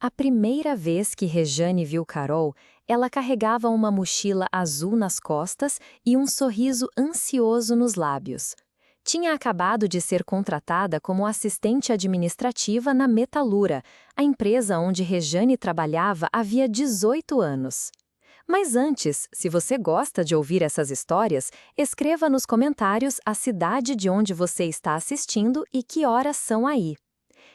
A primeira vez que Rejane viu Carol, ela carregava uma mochila azul nas costas e um sorriso ansioso nos lábios. Tinha acabado de ser contratada como assistente administrativa na Metalura, a empresa onde Rejane trabalhava havia 18 anos. Mas antes, se você gosta de ouvir essas histórias, escreva nos comentários a cidade de onde você está assistindo e que horas são aí.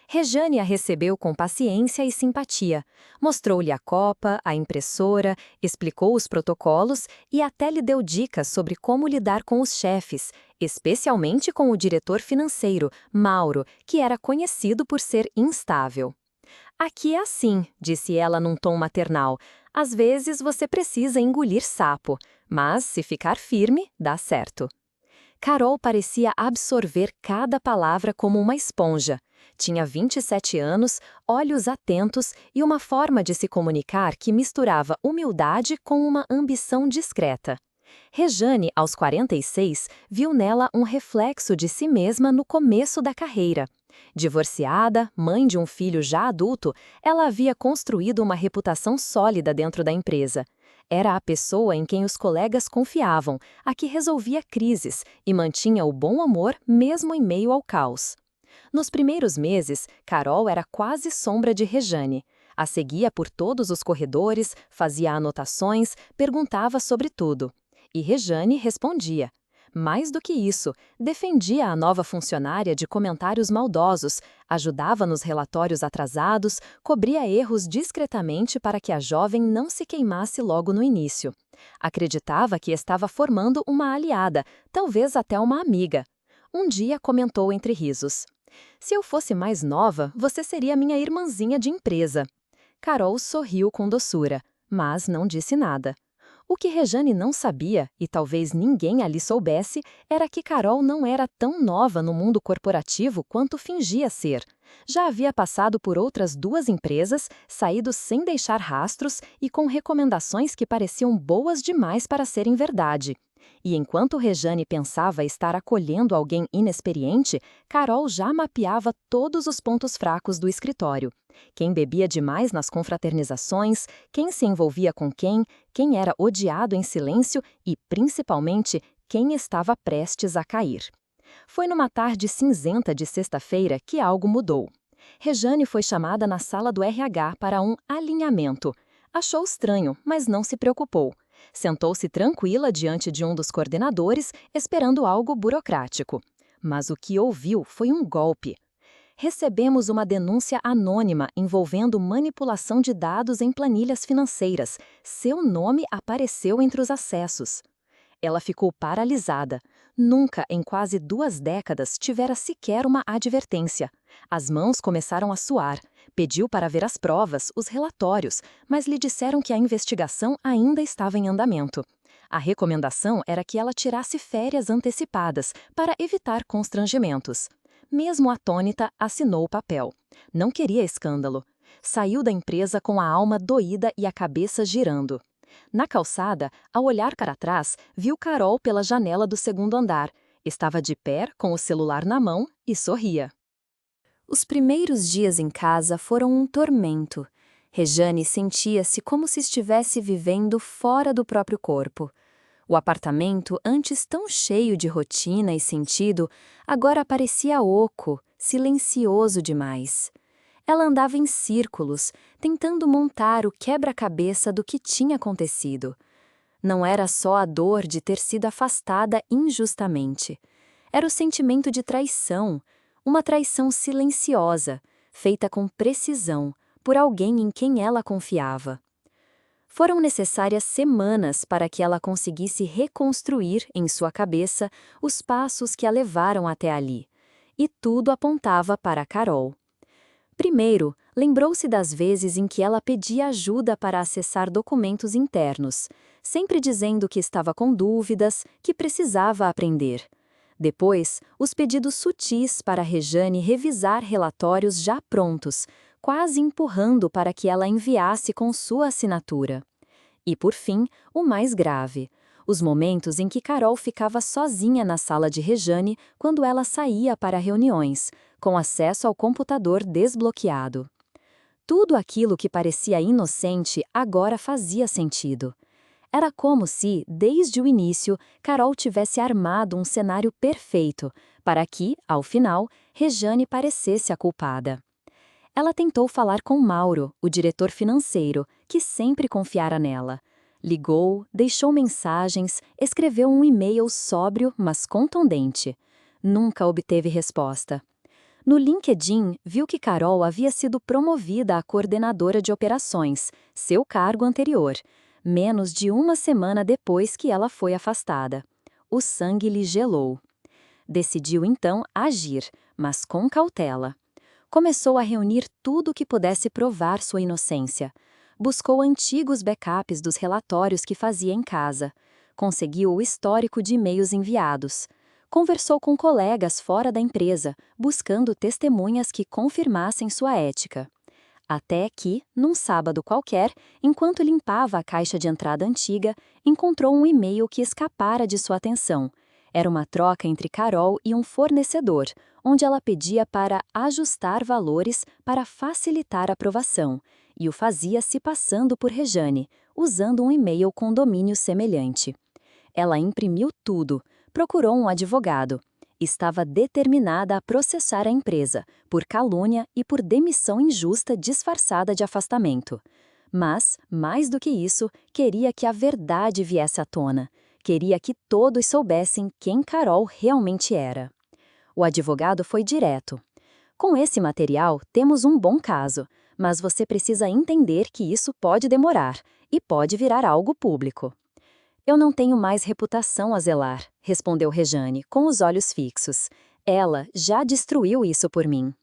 Rejane a recebeu com paciência e simpatia. Mostrou-lhe a copa, a impressora, explicou os protocolos e até lhe deu dicas sobre como lidar com os chefes, especialmente com o diretor financeiro, Mauro, que era conhecido por ser instável. Aqui é assim, disse ela num tom maternal. Às vezes você precisa engolir sapo, mas se ficar firme, dá certo. Carol parecia absorver cada palavra como uma esponja. Tinha 27 anos, olhos atentos e uma forma de se comunicar que misturava humildade com uma ambição discreta. Rejane, aos 46, viu nela um reflexo de si mesma no começo da carreira. Divorciada, mãe de um filho já adulto, ela havia construído uma reputação sólida dentro da empresa. Era a pessoa em quem os colegas confiavam, a que resolvia crises e mantinha o bom humor mesmo em meio ao caos. Nos primeiros meses, Carol era quase sombra de Rejane. A seguia por todos os corredores, fazia anotações, perguntava sobre tudo. E Rejane respondia. Mais do que isso, defendia a nova funcionária de comentários maldosos, ajudava nos relatórios atrasados, cobria erros discretamente para que a jovem não se queimasse logo no início. Acreditava que estava formando uma aliada, talvez até uma amiga. Um dia comentou entre risos. Se eu fosse mais nova, você seria minha irmãzinha de empresa. Carol sorriu com doçura, mas não disse nada. O que Rejane não sabia, e talvez ninguém ali soubesse, era que Carol não era tão nova no mundo corporativo quanto fingia ser. Já havia passado por outras 2 empresas, saído sem deixar rastros e com recomendações que pareciam boas demais para serem verdade. E enquanto Rejane pensava estar acolhendo alguém inexperiente, Carol já mapeava todos os pontos fracos do escritório. Quem bebia demais nas confraternizações, quem se envolvia com quem era odiado em silêncio e, principalmente, quem estava prestes a cair. Foi numa tarde cinzenta de sexta-feira que algo mudou. Rejane foi chamada na sala do RH para um alinhamento. Achou estranho, mas não se preocupou. Sentou-se tranquila diante de um dos coordenadores, esperando algo burocrático. Mas o que ouviu foi um golpe. Recebemos uma denúncia anônima envolvendo manipulação de dados em planilhas financeiras. Seu nome apareceu entre os acessos. Ela ficou paralisada. Nunca, em quase 2 décadas, tivera sequer uma advertência. As mãos começaram a suar. Pediu para ver as provas, os relatórios, mas lhe disseram que a investigação ainda estava em andamento. A recomendação era que ela tirasse férias antecipadas para evitar constrangimentos. Mesmo atônita, assinou o papel. Não queria escândalo. Saiu da empresa com a alma doída e a cabeça girando. Na calçada, ao olhar para trás, viu Carol pela janela do 2º andar. Estava de pé, com o celular na mão, e sorria. Os primeiros dias em casa foram um tormento. Rejane sentia-se como se estivesse vivendo fora do próprio corpo. O apartamento, antes tão cheio de rotina e sentido, agora parecia oco, silencioso demais. Ela andava em círculos, tentando montar o quebra-cabeça do que tinha acontecido. Não era só a dor de ter sido afastada injustamente. Era o sentimento de traição, uma traição silenciosa, feita com precisão, por alguém em quem ela confiava. Foram necessárias semanas para que ela conseguisse reconstruir em sua cabeça os passos que a levaram até ali. E tudo apontava para Carol. Primeiro, lembrou-se das vezes em que ela pedia ajuda para acessar documentos internos, sempre dizendo que estava com dúvidas, que precisava aprender. Depois, os pedidos sutis para Rejane revisar relatórios já prontos, quase empurrando para que ela enviasse com sua assinatura. E, por fim, o mais grave: os momentos em que Carol ficava sozinha na sala de Rejane quando ela saía para reuniões, com acesso ao computador desbloqueado. Tudo aquilo que parecia inocente agora fazia sentido. Era como se, desde o início, Carol tivesse armado um cenário perfeito para que, ao final, Rejane parecesse a culpada. Ela tentou falar com Mauro, o diretor financeiro, que sempre confiara nela. Ligou, deixou mensagens, escreveu um e-mail sóbrio, mas contundente. Nunca obteve resposta. No LinkedIn, viu que Carol havia sido promovida a coordenadora de operações, seu cargo anterior, menos de uma semana depois que ela foi afastada. O sangue lhe gelou. Decidiu então agir, mas com cautela. Começou a reunir tudo o que pudesse provar sua inocência. Buscou antigos backups dos relatórios que fazia em casa. Conseguiu o histórico de e-mails enviados. Conversou com colegas fora da empresa, buscando testemunhas que confirmassem sua ética. Até que, num sábado qualquer, enquanto limpava a caixa de entrada antiga, encontrou um e-mail que escapara de sua atenção. Era uma troca entre Carol e um fornecedor, onde ela pedia para ajustar valores para facilitar a aprovação, e o fazia se passando por Rejane, usando um e-mail com domínio semelhante. Ela imprimiu tudo, procurou um advogado. Estava determinada a processar a empresa, por calúnia e por demissão injusta disfarçada de afastamento. Mas, mais do que isso, queria que a verdade viesse à tona. Queria que todos soubessem quem Carol realmente era. O advogado foi direto. Com esse material, temos um bom caso, mas você precisa entender que isso pode demorar e pode virar algo público. Eu não tenho mais reputação a zelar, respondeu Rejane, com os olhos fixos. Ela já destruiu isso por mim.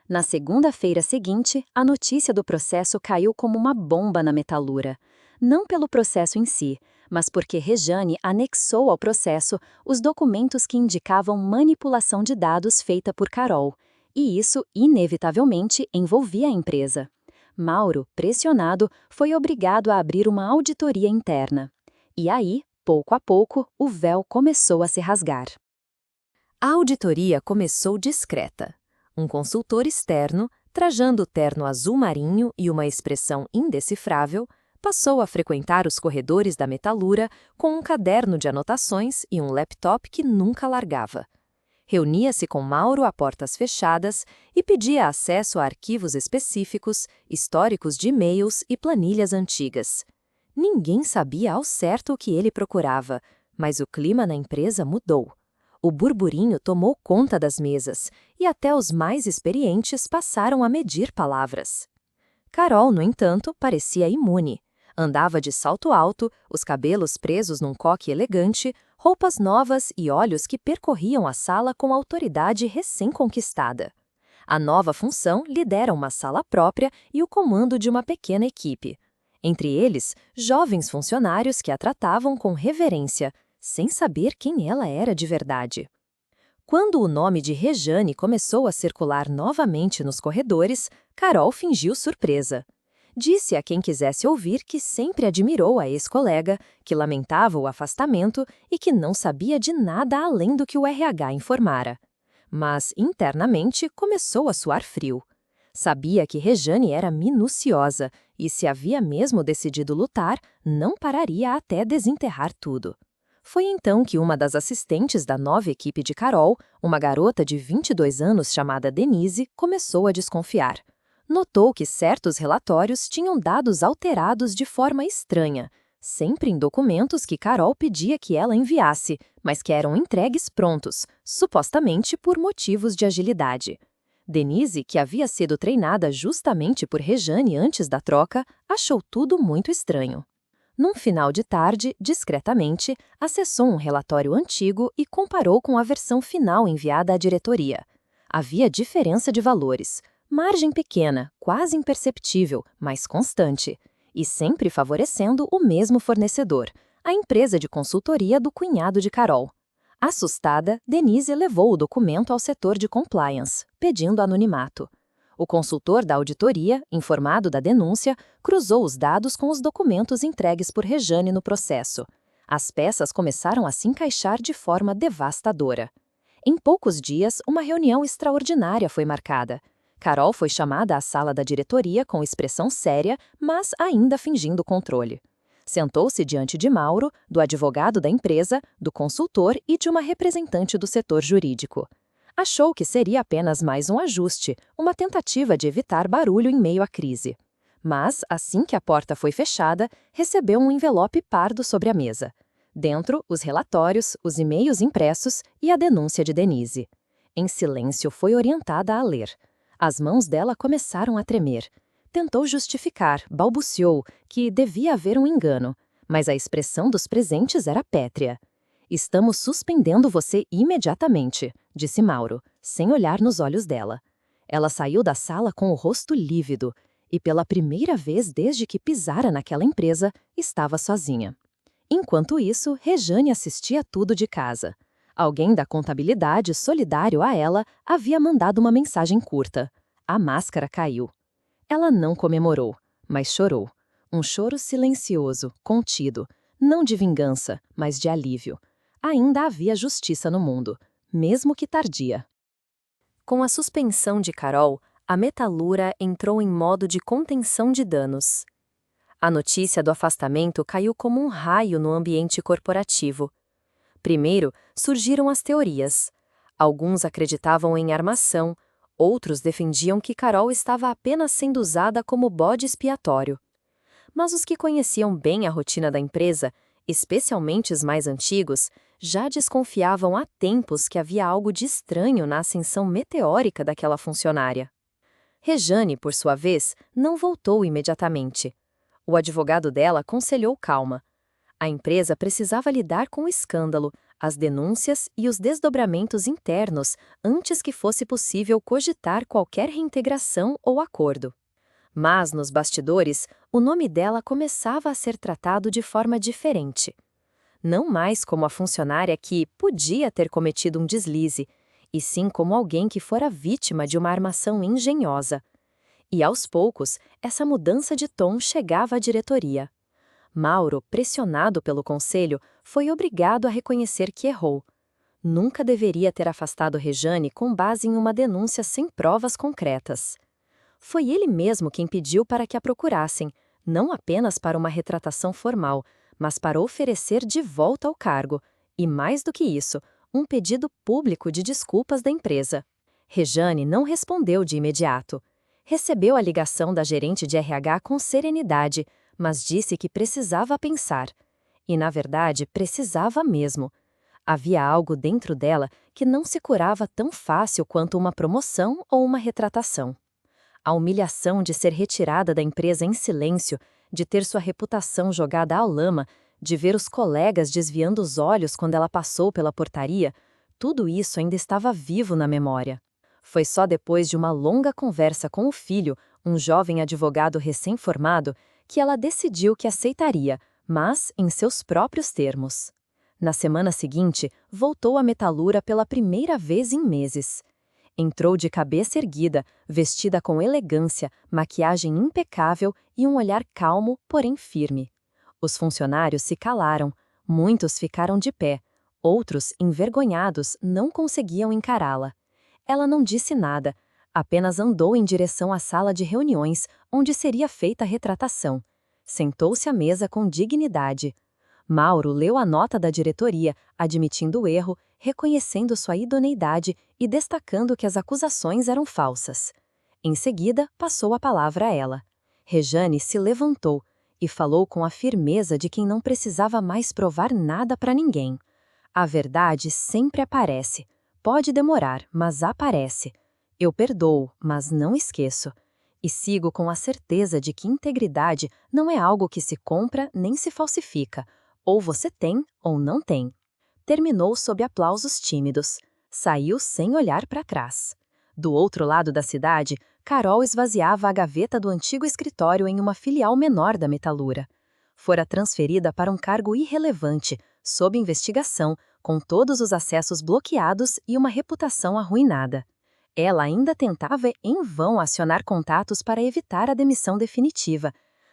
Na segunda-feira seguinte, a notícia do processo caiu como uma bomba na Metalura. Não pelo processo em si, mas porque Rejane anexou ao processo os documentos que indicavam manipulação de dados feita por Carol, e isso, inevitavelmente, envolvia a empresa. Mauro, pressionado, foi obrigado a abrir uma auditoria interna. E aí, pouco a pouco, o véu começou a se rasgar. A auditoria começou discreta. Um consultor externo, trajando terno azul marinho e uma expressão indecifrável, passou a frequentar os corredores da Metalura com um caderno de anotações e um laptop que nunca largava. Reunia-se com Mauro a portas fechadas e pedia acesso a arquivos específicos, históricos de e-mails e planilhas antigas. Ninguém sabia ao certo o que ele procurava, mas o clima na empresa mudou. O burburinho tomou conta das mesas e até os mais experientes passaram a medir palavras. Carol, no entanto, parecia imune. Andava de salto alto, os cabelos presos num coque elegante, roupas novas e olhos que percorriam a sala com autoridade recém-conquistada. A nova função lhe dera uma sala própria e o comando de uma pequena equipe. Entre eles, jovens funcionários que a tratavam com reverência, sem saber quem ela era de verdade. Quando o nome de Rejane começou a circular novamente nos corredores, Carol fingiu surpresa. Disse a quem quisesse ouvir que sempre admirou a ex-colega, que lamentava o afastamento e que não sabia de nada além do que o RH informara. Mas, internamente, começou a suar frio. Sabia que Rejane era minuciosa e, se havia mesmo decidido lutar, não pararia até desenterrar tudo. Foi então que uma das assistentes da nova equipe de Carol, uma garota de 22 anos chamada Denise, começou a desconfiar. Notou que certos relatórios tinham dados alterados de forma estranha, sempre em documentos que Carol pedia que ela enviasse, mas que eram entregues prontos, supostamente por motivos de agilidade. Denise, que havia sido treinada justamente por Rejane antes da troca, achou tudo muito estranho. Num final de tarde, discretamente, acessou um relatório antigo e comparou com a versão final enviada à diretoria. Havia diferença de valores, margem pequena, quase imperceptível, mas constante, e sempre favorecendo o mesmo fornecedor, a empresa de consultoria do cunhado de Carol. Assustada, Denise levou o documento ao setor de compliance, pedindo anonimato. O consultor da auditoria, informado da denúncia, cruzou os dados com os documentos entregues por Rejane no processo. As peças começaram a se encaixar de forma devastadora. Em poucos dias, uma reunião extraordinária foi marcada. Carol foi chamada à sala da diretoria com expressão séria, mas ainda fingindo controle. Sentou-se diante de Mauro, do advogado da empresa, do consultor e de uma representante do setor jurídico. Achou que seria apenas mais um ajuste, uma tentativa de evitar barulho em meio à crise. Mas, assim que a porta foi fechada, recebeu um envelope pardo sobre a mesa. Dentro, os relatórios, os e-mails impressos e a denúncia de Denise. Em silêncio, foi orientada a ler. As mãos dela começaram a tremer. Tentou justificar, balbuciou, que devia haver um engano, mas a expressão dos presentes era pétrea. "Estamos suspendendo você imediatamente", disse Mauro, sem olhar nos olhos dela. Ela saiu da sala com o rosto lívido, e pela primeira vez desde que pisara naquela empresa, estava sozinha. Enquanto isso, Rejane assistia tudo de casa. Alguém da contabilidade, solidário a ela, havia mandado uma mensagem curta. A máscara caiu. Ela não comemorou, mas chorou. Um choro silencioso, contido, não de vingança, mas de alívio. Ainda havia justiça no mundo, mesmo que tardia. Com a suspensão de Carol, a Metalura entrou em modo de contenção de danos. A notícia do afastamento caiu como um raio no ambiente corporativo. Primeiro, surgiram as teorias. Alguns acreditavam em armação, outros defendiam que Carol estava apenas sendo usada como bode expiatório. Mas os que conheciam bem a rotina da empresa, especialmente os mais antigos, já desconfiavam há tempos que havia algo de estranho na ascensão meteórica daquela funcionária. Rejane, por sua vez, não voltou imediatamente. O advogado dela aconselhou calma. A empresa precisava lidar com o escândalo, as denúncias e os desdobramentos internos antes que fosse possível cogitar qualquer reintegração ou acordo. Mas, nos bastidores, o nome dela começava a ser tratado de forma diferente. Não mais como a funcionária que podia ter cometido um deslize, e sim como alguém que fora vítima de uma armação engenhosa. E, aos poucos, essa mudança de tom chegava à diretoria. Mauro, pressionado pelo conselho, foi obrigado a reconhecer que errou. Nunca deveria ter afastado Rejane com base em uma denúncia sem provas concretas. Foi ele mesmo quem pediu para que a procurassem, não apenas para uma retratação formal, mas para oferecer de volta ao cargo, e mais do que isso, um pedido público de desculpas da empresa. Rejane não respondeu de imediato. Recebeu a ligação da gerente de RH com serenidade, mas disse que precisava pensar. E, na verdade, precisava mesmo. Havia algo dentro dela que não se curava tão fácil quanto uma promoção ou uma retratação. A humilhação de ser retirada da empresa em silêncio, de ter sua reputação jogada ao lama, de ver os colegas desviando os olhos quando ela passou pela portaria, tudo isso ainda estava vivo na memória. Foi só depois de uma longa conversa com o filho, um jovem advogado recém-formado, que ela decidiu que aceitaria, mas em seus próprios termos. Na semana seguinte, voltou à Metalura pela primeira vez em meses. Entrou de cabeça erguida, vestida com elegância, maquiagem impecável e um olhar calmo, porém firme. Os funcionários se calaram, muitos ficaram de pé, outros, envergonhados, não conseguiam encará-la. Ela não disse nada, apenas andou em direção à sala de reuniões, onde seria feita a retratação. Sentou-se à mesa com dignidade. Mauro leu a nota da diretoria, admitindo o erro, reconhecendo sua idoneidade e destacando que as acusações eram falsas. Em seguida, passou a palavra a ela. Rejane se levantou e falou com a firmeza de quem não precisava mais provar nada para ninguém. A verdade sempre aparece. Pode demorar, mas aparece. Eu perdoo, mas não esqueço. E sigo com a certeza de que integridade não é algo que se compra nem se falsifica. Ou você tem, ou não tem. Terminou sob aplausos tímidos. Saiu sem olhar para trás. Do outro lado da cidade, Carol esvaziava a gaveta do antigo escritório em uma filial menor da Metalura. Fora transferida para um cargo irrelevante, sob investigação, com todos os acessos bloqueados e uma reputação arruinada. Ela ainda tentava em vão acionar contatos para evitar a demissão definitiva,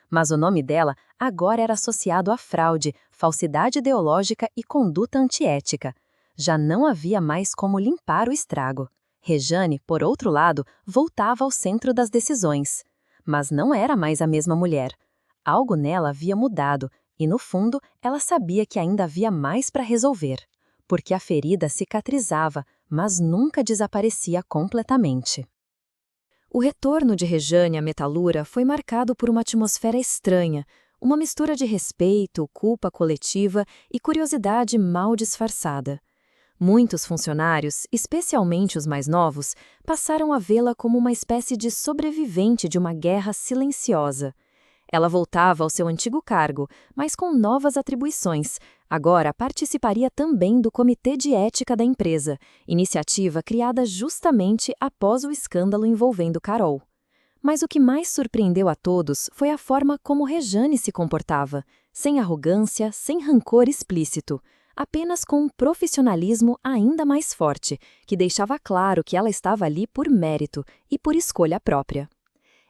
mas o nome dela agora era associado a fraude, falsidade ideológica e conduta antiética. Já não havia mais como limpar o estrago. Rejane, por outro lado, voltava ao centro das decisões. Mas não era mais a mesma mulher. Algo nela havia mudado, e no fundo, ela sabia que ainda havia mais para resolver. Porque a ferida cicatrizava, mas nunca desaparecia completamente. O retorno de Rejane à Metalura foi marcado por uma atmosfera estranha, uma mistura de respeito, culpa coletiva e curiosidade mal disfarçada. Muitos funcionários, especialmente os mais novos, passaram a vê-la como uma espécie de sobrevivente de uma guerra silenciosa. Ela voltava ao seu antigo cargo, mas com novas atribuições. Agora participaria também do Comitê de Ética da empresa, iniciativa criada justamente após o escândalo envolvendo Carol. Mas o que mais surpreendeu a todos foi a forma como Rejane se comportava, sem arrogância, sem rancor explícito, apenas com um profissionalismo ainda mais forte, que deixava claro que ela estava ali por mérito e por escolha própria.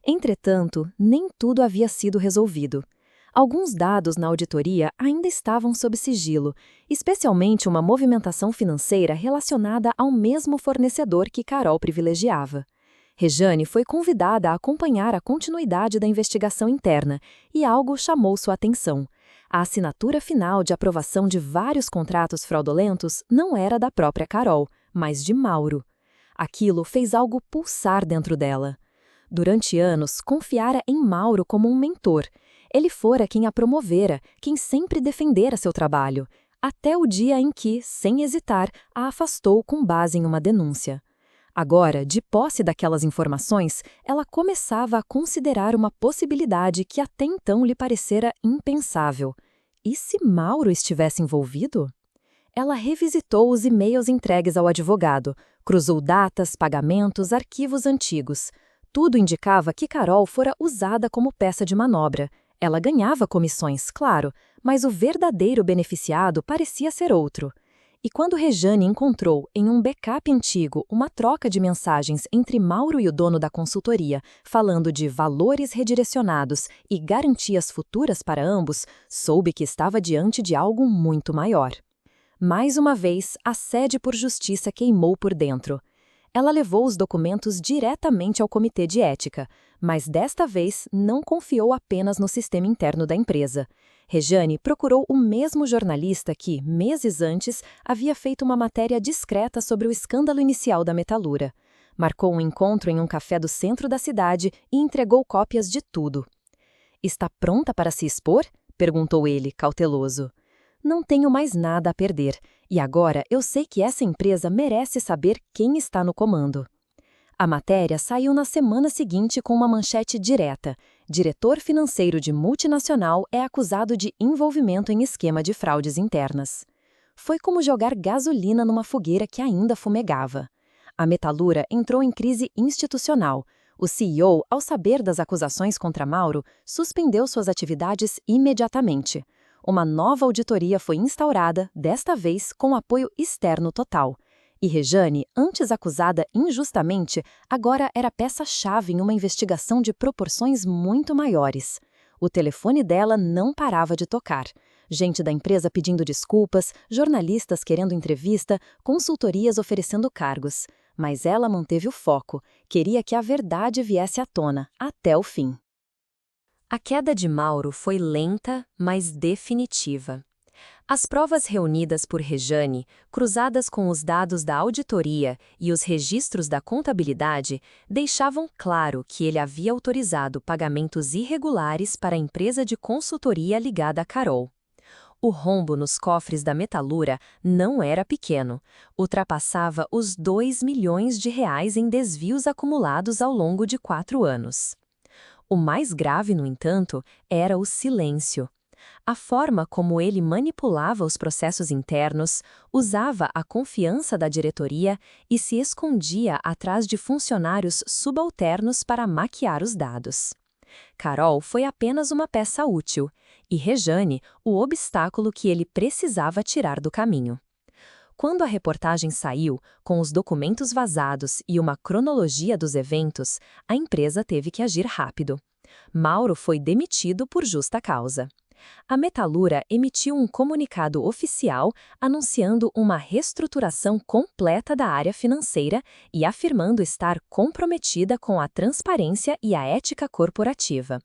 Entretanto, nem tudo havia sido resolvido. Alguns dados na auditoria ainda estavam sob sigilo, especialmente uma movimentação financeira relacionada ao mesmo fornecedor que Carol privilegiava. Rejane foi convidada a acompanhar a continuidade da investigação interna e algo chamou sua atenção. A assinatura final de aprovação de vários contratos fraudulentos não era da própria Carol, mas de Mauro. Aquilo fez algo pulsar dentro dela. Durante anos, confiara em Mauro como um mentor. Ele fora quem a promovera, quem sempre defendera seu trabalho, até o dia em que, sem hesitar, a afastou com base em uma denúncia. Agora, de posse daquelas informações, ela começava a considerar uma possibilidade que até então lhe parecera impensável. E se Mauro estivesse envolvido? Ela revisitou os e-mails entregues ao advogado, cruzou datas, pagamentos, arquivos antigos. Tudo indicava que Carol fora usada como peça de manobra. Ela ganhava comissões, claro, mas o verdadeiro beneficiado parecia ser outro. E quando Rejane encontrou, em um backup antigo, uma troca de mensagens entre Mauro e o dono da consultoria, falando de valores redirecionados e garantias futuras para ambos, soube que estava diante de algo muito maior. Mais uma vez, a sede por justiça queimou por dentro. Ela levou os documentos diretamente ao Comitê de Ética, mas desta vez não confiou apenas no sistema interno da empresa. Rejane procurou o mesmo jornalista que, meses antes, havia feito uma matéria discreta sobre o escândalo inicial da Metalura. Marcou um encontro em um café do centro da cidade e entregou cópias de tudo. "Está pronta para se expor?" perguntou ele, cauteloso. "Não tenho mais nada a perder, e agora eu sei que essa empresa merece saber quem está no comando." A matéria saiu na semana seguinte com uma manchete direta: diretor financeiro de multinacional é acusado de envolvimento em esquema de fraudes internas. Foi como jogar gasolina numa fogueira que ainda fumegava. A Metalura entrou em crise institucional. O CEO, ao saber das acusações contra Mauro, suspendeu suas atividades imediatamente. Uma nova auditoria foi instaurada, desta vez com apoio externo total. E Rejane, antes acusada injustamente, agora era peça-chave em uma investigação de proporções muito maiores. O telefone dela não parava de tocar. Gente da empresa pedindo desculpas, jornalistas querendo entrevista, consultorias oferecendo cargos. Mas ela manteve o foco, queria que a verdade viesse à tona, até o fim. A queda de Mauro foi lenta, mas definitiva. As provas reunidas por Rejane, cruzadas com os dados da auditoria e os registros da contabilidade, deixavam claro que ele havia autorizado pagamentos irregulares para a empresa de consultoria ligada a Carol. O rombo nos cofres da Metalura não era pequeno, ultrapassava os R$ 2 milhões em desvios acumulados ao longo de 4 anos. O mais grave, no entanto, era o silêncio. A forma como ele manipulava os processos internos, usava a confiança da diretoria e se escondia atrás de funcionários subalternos para maquiar os dados. Carol foi apenas uma peça útil, e Rejane, o obstáculo que ele precisava tirar do caminho. Quando a reportagem saiu, com os documentos vazados e uma cronologia dos eventos, a empresa teve que agir rápido. Mauro foi demitido por justa causa. A Metalura emitiu um comunicado oficial anunciando uma reestruturação completa da área financeira e afirmando estar comprometida com a transparência e a ética corporativa.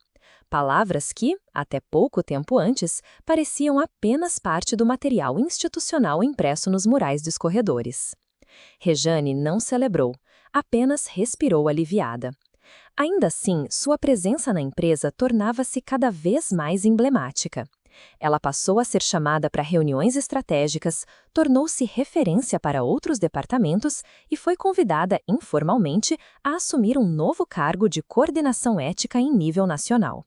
Palavras que, até pouco tempo antes, pareciam apenas parte do material institucional impresso nos murais dos corredores. Rejane não celebrou, apenas respirou aliviada. Ainda assim, sua presença na empresa tornava-se cada vez mais emblemática. Ela passou a ser chamada para reuniões estratégicas, tornou-se referência para outros departamentos e foi convidada informalmente a assumir um novo cargo de coordenação ética em nível nacional.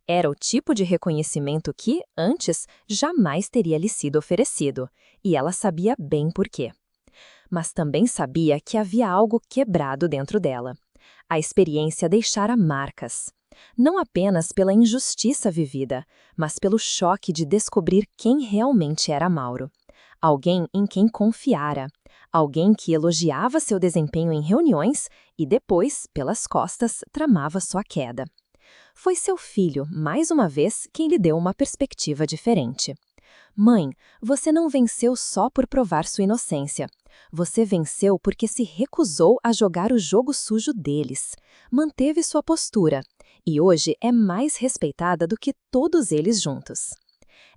Era o tipo de reconhecimento que, antes, jamais teria lhe sido oferecido, e ela sabia bem por quê. Mas também sabia que havia algo quebrado dentro dela. A experiência deixara marcas. Não apenas pela injustiça vivida, mas pelo choque de descobrir quem realmente era Mauro. Alguém em quem confiara. Alguém que elogiava seu desempenho em reuniões e depois, pelas costas, tramava sua queda. Foi seu filho, mais uma vez, quem lhe deu uma perspectiva diferente. Mãe, você não venceu só por provar sua inocência. Você venceu porque se recusou a jogar o jogo sujo deles. Manteve sua postura. E hoje é mais respeitada do que todos eles juntos.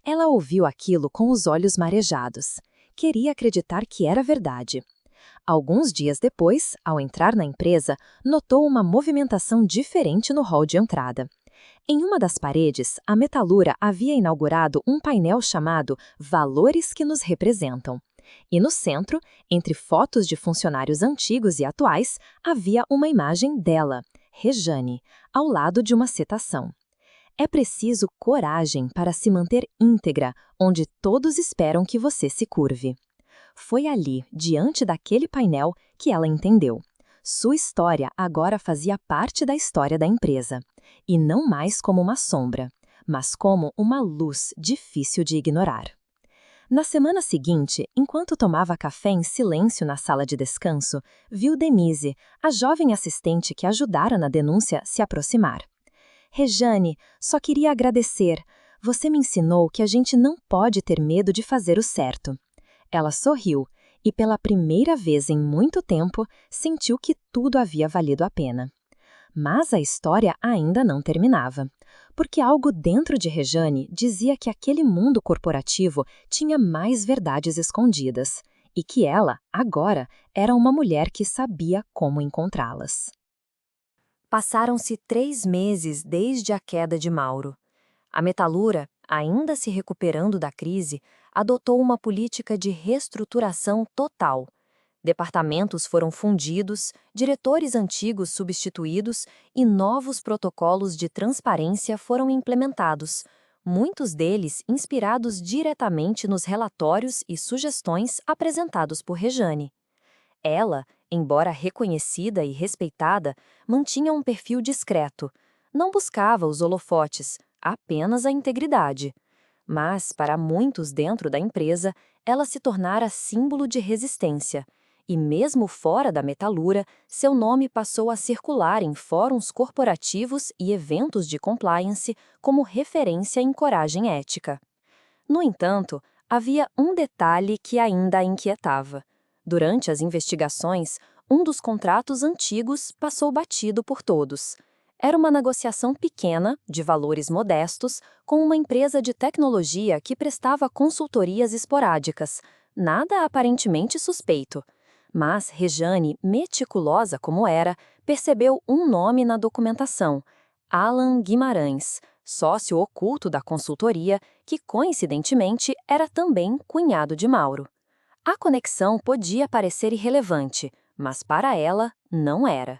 Ela ouviu aquilo com os olhos marejados. Queria acreditar que era verdade. Alguns dias depois, ao entrar na empresa, notou uma movimentação diferente no hall de entrada. Em uma das paredes, a Metalura havia inaugurado um painel chamado Valores que nos representam. E no centro, entre fotos de funcionários antigos e atuais, havia uma imagem dela, Rejane, ao lado de uma citação. É preciso coragem para se manter íntegra, onde todos esperam que você se curve. Foi ali, diante daquele painel, que ela entendeu. Sua história agora fazia parte da história da empresa. E não mais como uma sombra, mas como uma luz difícil de ignorar. Na semana seguinte, enquanto tomava café em silêncio na sala de descanso, viu Denise, a jovem assistente que ajudara na denúncia, se aproximar. Rejane, só queria agradecer. Você me ensinou que a gente não pode ter medo de fazer o certo. Ela sorriu e, pela primeira vez em muito tempo, sentiu que tudo havia valido a pena. Mas a história ainda não terminava, porque algo dentro de Rejane dizia que aquele mundo corporativo tinha mais verdades escondidas, e que ela, agora, era uma mulher que sabia como encontrá-las. Passaram-se 3 meses desde a queda de Mauro. A Metalura, ainda se recuperando da crise, adotou uma política de reestruturação total. Departamentos foram fundidos, diretores antigos substituídos e novos protocolos de transparência foram implementados, muitos deles inspirados diretamente nos relatórios e sugestões apresentados por Rejane. Ela, embora reconhecida e respeitada, mantinha um perfil discreto. Não buscava os holofotes, apenas a integridade. Mas, para muitos dentro da empresa, ela se tornara símbolo de resistência. E mesmo fora da Metalura, seu nome passou a circular em fóruns corporativos e eventos de compliance como referência em coragem ética. No entanto, havia um detalhe que ainda a inquietava. Durante as investigações, um dos contratos antigos passou batido por todos. Era uma negociação pequena, de valores modestos, com uma empresa de tecnologia que prestava consultorias esporádicas, nada aparentemente suspeito. Mas Rejane, meticulosa como era, percebeu um nome na documentação: Alan Guimarães, sócio oculto da consultoria, que coincidentemente era também cunhado de Mauro. A conexão podia parecer irrelevante, mas para ela não era.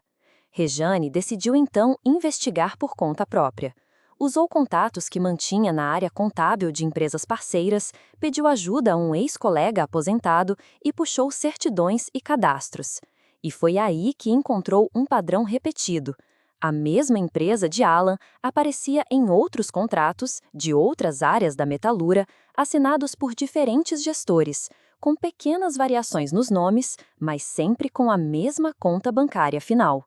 Rejane decidiu então investigar por conta própria. Usou contatos que mantinha na área contábil de empresas parceiras, pediu ajuda a um ex-colega aposentado e puxou certidões e cadastros. E foi aí que encontrou um padrão repetido. A mesma empresa de Alan aparecia em outros contratos, de outras áreas da Metalura, assinados por diferentes gestores, com pequenas variações nos nomes, mas sempre com a mesma conta bancária final.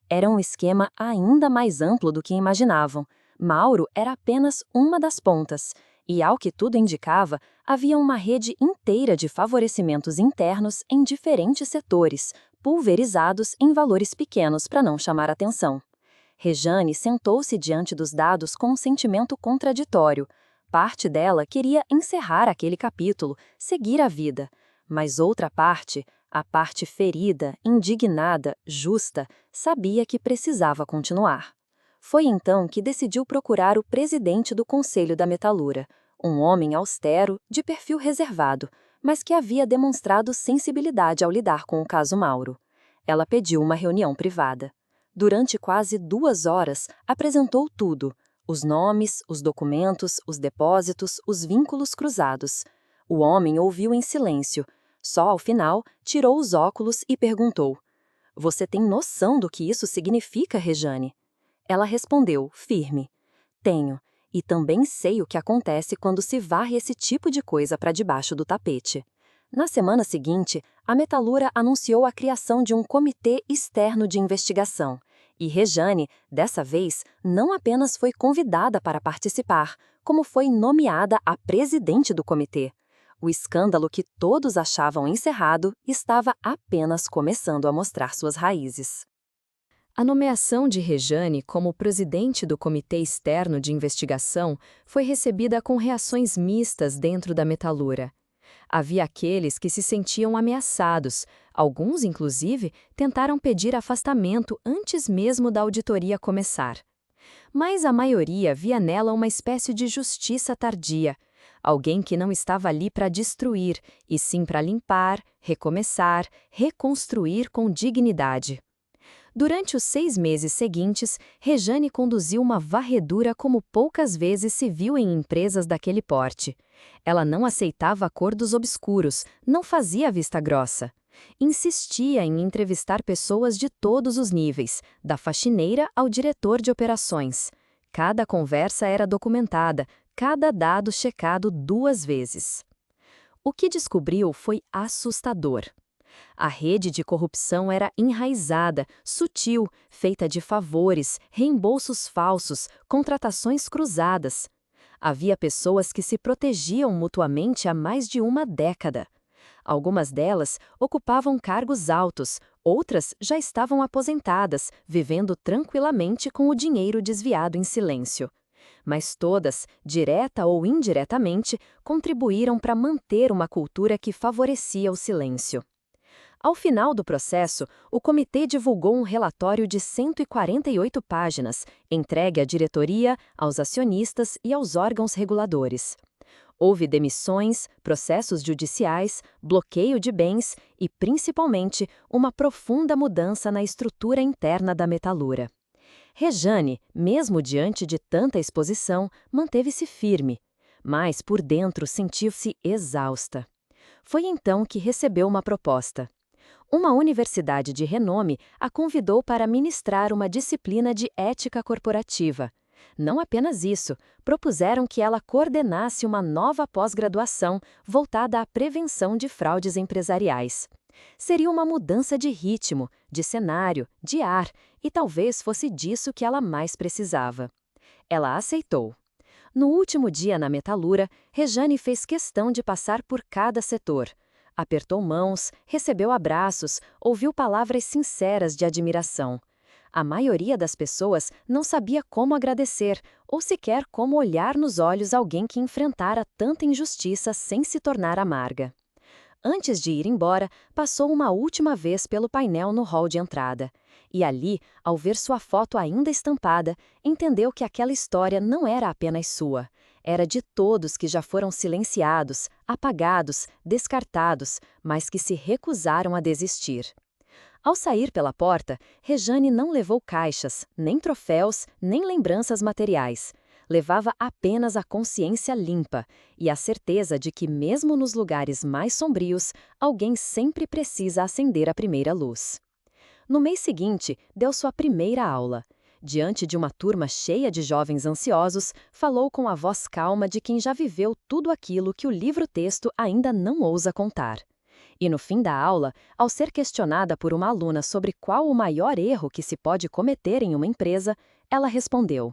Era um esquema ainda mais amplo do que imaginavam, Mauro era apenas uma das pontas, e, ao que tudo indicava, havia uma rede inteira de favorecimentos internos em diferentes setores, pulverizados em valores pequenos para não chamar atenção. Rejane sentou-se diante dos dados com um sentimento contraditório. Parte dela queria encerrar aquele capítulo, seguir a vida, mas outra parte, a parte ferida, indignada, justa, sabia que precisava continuar. Foi então que decidiu procurar o presidente do Conselho da Metalura, um homem austero, de perfil reservado, mas que havia demonstrado sensibilidade ao lidar com o caso Mauro. Ela pediu uma reunião privada. Durante quase 2 horas, apresentou tudo: os nomes, os documentos, os depósitos, os vínculos cruzados. O homem ouviu em silêncio. Só ao final, tirou os óculos e perguntou: "Você tem noção do que isso significa, Rejane?" Ela respondeu, firme: "Tenho, e também sei o que acontece quando se varre esse tipo de coisa para debaixo do tapete." Na semana seguinte, a Metalura anunciou a criação de um comitê externo de investigação. E Rejane, dessa vez, não apenas foi convidada para participar, como foi nomeada a presidente do comitê. O escândalo que todos achavam encerrado estava apenas começando a mostrar suas raízes. A nomeação de Rejane como presidente do Comitê Externo de Investigação foi recebida com reações mistas dentro da Metalura. Havia aqueles que se sentiam ameaçados, alguns, inclusive, tentaram pedir afastamento antes mesmo da auditoria começar. Mas a maioria via nela uma espécie de justiça tardia, alguém que não estava ali para destruir, e sim para limpar, recomeçar, reconstruir com dignidade. Durante os 6 meses seguintes, Rejane conduziu uma varredura como poucas vezes se viu em empresas daquele porte. Ela não aceitava acordos obscuros, não fazia vista grossa. Insistia em entrevistar pessoas de todos os níveis, da faxineira ao diretor de operações. Cada conversa era documentada, cada dado checado 2 vezes. O que descobriu foi assustador. A rede de corrupção era enraizada, sutil, feita de favores, reembolsos falsos, contratações cruzadas. Havia pessoas que se protegiam mutuamente há mais de uma década. Algumas delas ocupavam cargos altos, outras já estavam aposentadas, vivendo tranquilamente com o dinheiro desviado em silêncio. Mas todas, direta ou indiretamente, contribuíram para manter uma cultura que favorecia o silêncio. Ao final do processo, o comitê divulgou um relatório de 148 páginas, entregue à diretoria, aos acionistas e aos órgãos reguladores. Houve demissões, processos judiciais, bloqueio de bens e, principalmente, uma profunda mudança na estrutura interna da Metalura. Rejane, mesmo diante de tanta exposição, manteve-se firme, mas por dentro sentiu-se exausta. Foi então que recebeu uma proposta. Uma universidade de renome a convidou para ministrar uma disciplina de ética corporativa. Não apenas isso, propuseram que ela coordenasse uma nova pós-graduação voltada à prevenção de fraudes empresariais. Seria uma mudança de ritmo, de cenário, de ar, e talvez fosse disso que ela mais precisava. Ela aceitou. No último dia na Metalura, Rejane fez questão de passar por cada setor. Apertou mãos, recebeu abraços, ouviu palavras sinceras de admiração. A maioria das pessoas não sabia como agradecer ou sequer como olhar nos olhos alguém que enfrentara tanta injustiça sem se tornar amarga. Antes de ir embora, passou uma última vez pelo painel no hall de entrada. E ali, ao ver sua foto ainda estampada, entendeu que aquela história não era apenas sua. Era de todos que já foram silenciados, apagados, descartados, mas que se recusaram a desistir. Ao sair pela porta, Rejane não levou caixas, nem troféus, nem lembranças materiais. Levava apenas a consciência limpa e a certeza de que, mesmo nos lugares mais sombrios, alguém sempre precisa acender a primeira luz. No mês seguinte, deu sua primeira aula. Diante de uma turma cheia de jovens ansiosos, falou com a voz calma de quem já viveu tudo aquilo que o livro-texto ainda não ousa contar. E no fim da aula, ao ser questionada por uma aluna sobre qual o maior erro que se pode cometer em uma empresa, ela respondeu: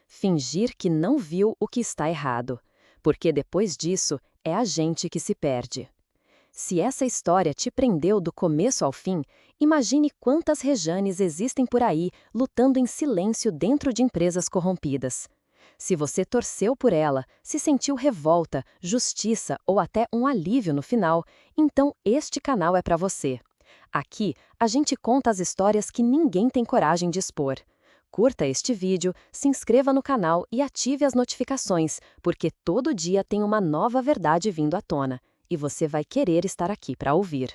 Fingir que não viu o que está errado. Porque depois disso, é a gente que se perde. Se essa história te prendeu do começo ao fim, imagine quantas Rejanes existem por aí lutando em silêncio dentro de empresas corrompidas. Se você torceu por ela, se sentiu revolta, justiça ou até um alívio no final, então este canal é para você. Aqui, a gente conta as histórias que ninguém tem coragem de expor. Curta este vídeo, se inscreva no canal e ative as notificações, porque todo dia tem uma nova verdade vindo à tona. E você vai querer estar aqui para ouvir.